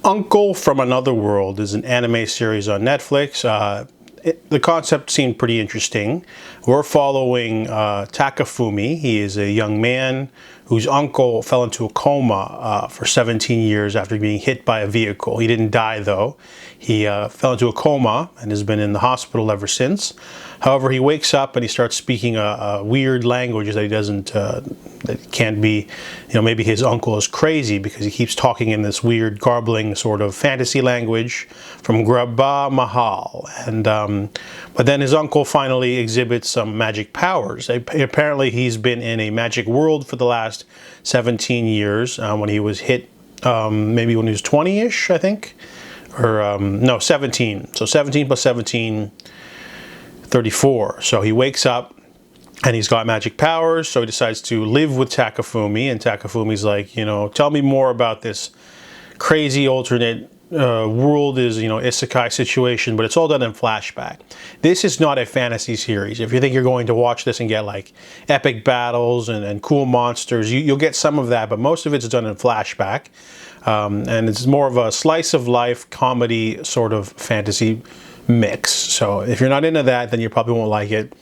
Uncle from Another World is an anime series on Netflix. The concept seemed pretty interesting. We're following Takafumi. He is a young man whose uncle fell into a coma for 17 years after being hit by a vehicle. He didn't die though. He fell into a coma and has been in the hospital ever since. However, he wakes up and he starts speaking a weird language that he doesn't, that can't be, maybe his uncle is crazy because he keeps talking in this weird garbling sort of fantasy language from Granbahamal. And but then his uncle finally exhibits some magic powers. Apparently he's been in a magic world for the last 17 years when he was hit, maybe when he was 20-ish, I think. Or, no, 17. So 17 plus 17, 34. So he wakes up and he's got magic powers, so he decides to live with Takafumi, and Takafumi's like, tell me more about this crazy alternate world is, isekai situation, but it's all done in flashback. This is not a fantasy series. If you think you're going to watch this and get like epic battles and cool monsters, you'll get some of that, but most of it's done in flashback. And it's more of a slice of life comedy sort of fantasy mix. So if you're not into that, then you probably won't like it.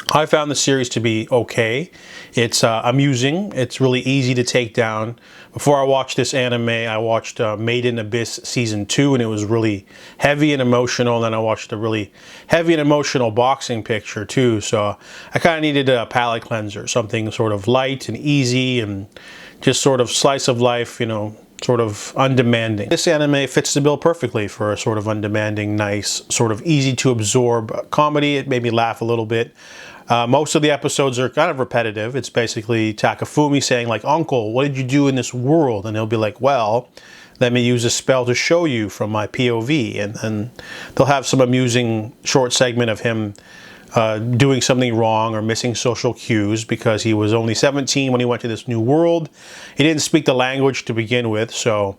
I found the series to be okay. It's amusing. It's really easy to take down. Before I watched this anime, I watched Made in Abyss Season 2, and it was really heavy and emotional. And then I watched a really heavy and emotional boxing picture too. So I kind of needed a palate cleanser, something sort of light and easy and just sort of slice of life, sort of undemanding. This anime fits the bill perfectly for a sort of undemanding, nice, sort of easy to absorb comedy. It made me laugh a little bit. Most of the episodes are kind of repetitive. It's basically Takafumi saying like, "Uncle, what did you do in this world?" And he'll be like, "Well, let me use a spell to show you from my POV." And then they'll have some amusing short segment of him doing something wrong or missing social cues because he was only 17 when he went to this new world. He didn't speak the language to begin with, so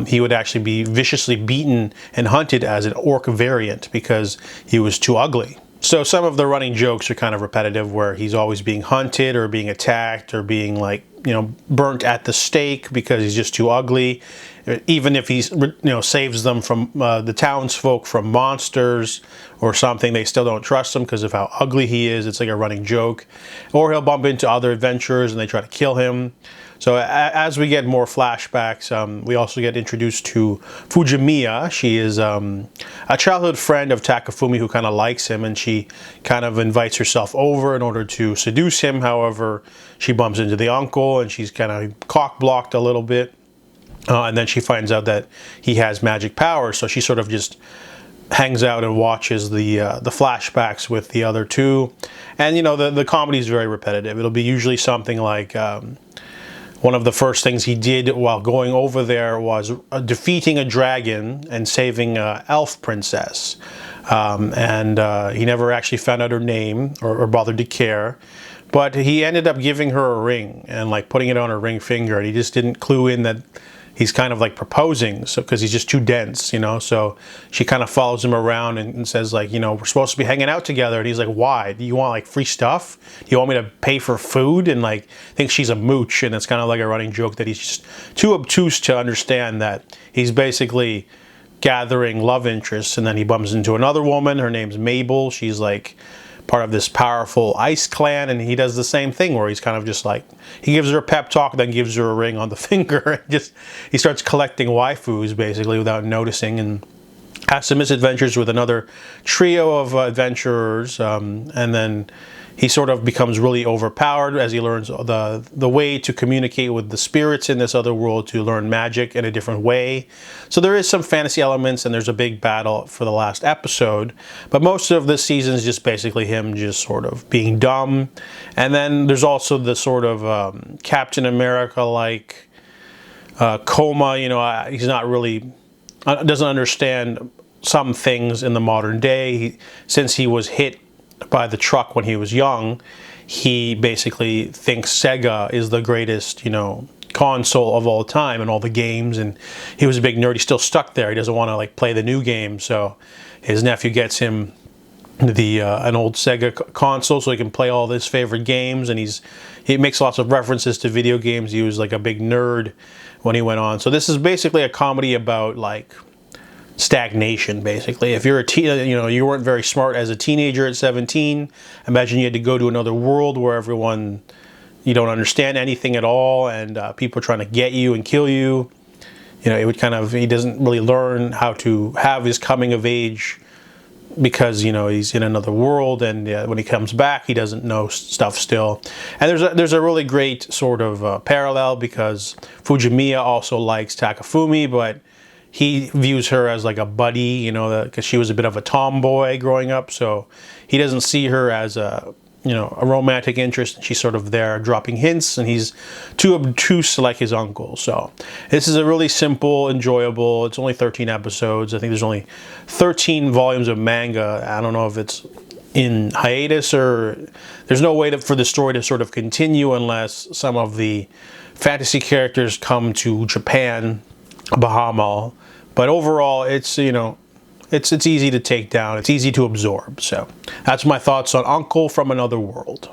he would actually be viciously beaten and hunted as an orc variant because he was too ugly. So some of the running jokes are kind of repetitive, where he's always being hunted or being attacked or being like, burnt at the stake because he's just too ugly. Even if he's, saves them from the townsfolk from monsters or something, they still don't trust him because of how ugly he is. It's like a running joke. Or he'll bump into other adventurers and they try to kill him. So as we get more flashbacks, we also get introduced to Fujumiya. She is a childhood friend of Takafumi who kind of likes him, and she kind of invites herself over in order to seduce him. However, she bumps into the uncle and she's kind of cock-blocked a little bit. And then she finds out that he has magic powers, so she sort of just hangs out and watches the flashbacks with the other two. And the comedy is very repetitive. It'll be usually something like one of the first things he did while going over there was defeating a dragon and saving an elf princess. He never actually found out her name or bothered to care. But he ended up giving her a ring and like putting it on her ring finger, and he just didn't clue in that he's kind of like proposing, so because he's just too dense, so she kind of follows him around and says like, we're supposed to be hanging out together, and he's like, why? Do you want like free stuff? Do you want me to pay for food? And like thinks she's a mooch, and it's kind of like a running joke that he's just too obtuse to understand that he's basically gathering love interests. And then he bumps into another woman, her name's Mabel. She's like part of this powerful ice clan, and he does the same thing where he's kind of just like, he gives her a pep talk, then gives her a ring on the finger, and he starts collecting waifus basically without noticing, and has some misadventures with another trio of adventurers, and then he sort of becomes really overpowered as he learns the way to communicate with the spirits in this other world to learn magic in a different way. So there is some fantasy elements, and there's a big battle for the last episode. But most of this season is just basically him just sort of being dumb. And then there's also the sort of Captain America-like coma. He's not really, doesn't understand some things in the modern day. Since he was hit by the truck when he was young, he basically thinks Sega is the greatest, console of all time and all the games, and he was a big nerd. He's still stuck there. He doesn't want to like play the new game, so his nephew gets him an old Sega console so he can play all his favorite games, and he makes lots of references to video games. He was like a big nerd when he went on. So this is basically a comedy about like stagnation, basically. If you're a teen, you know, you weren't very smart as a teenager at 17, imagine you had to go to another world where everyone, you don't understand anything at all, and people are trying to get you and kill you. You know, it would kind of, he doesn't really learn how to have his coming of age because, you know, he's in another world, and when he comes back, he doesn't know stuff still. And there's a really great sort of parallel, because Fujumiya also likes Takafumi, but he views her as like a buddy, you know, because she was a bit of a tomboy growing up, so he doesn't see her as a, you know, a romantic interest. She's sort of there dropping hints, and he's too obtuse like his uncle. So this is a really simple, enjoyable, it's only 13 episodes. I think there's only 13 volumes of manga. I don't know if it's in hiatus, or there's no way for the story to sort of continue unless some of the fantasy characters come to Japan, Bahamal. But overall, it's, you know, it's easy to take down. It's easy to absorb. So that's my thoughts on Uncle from Another World.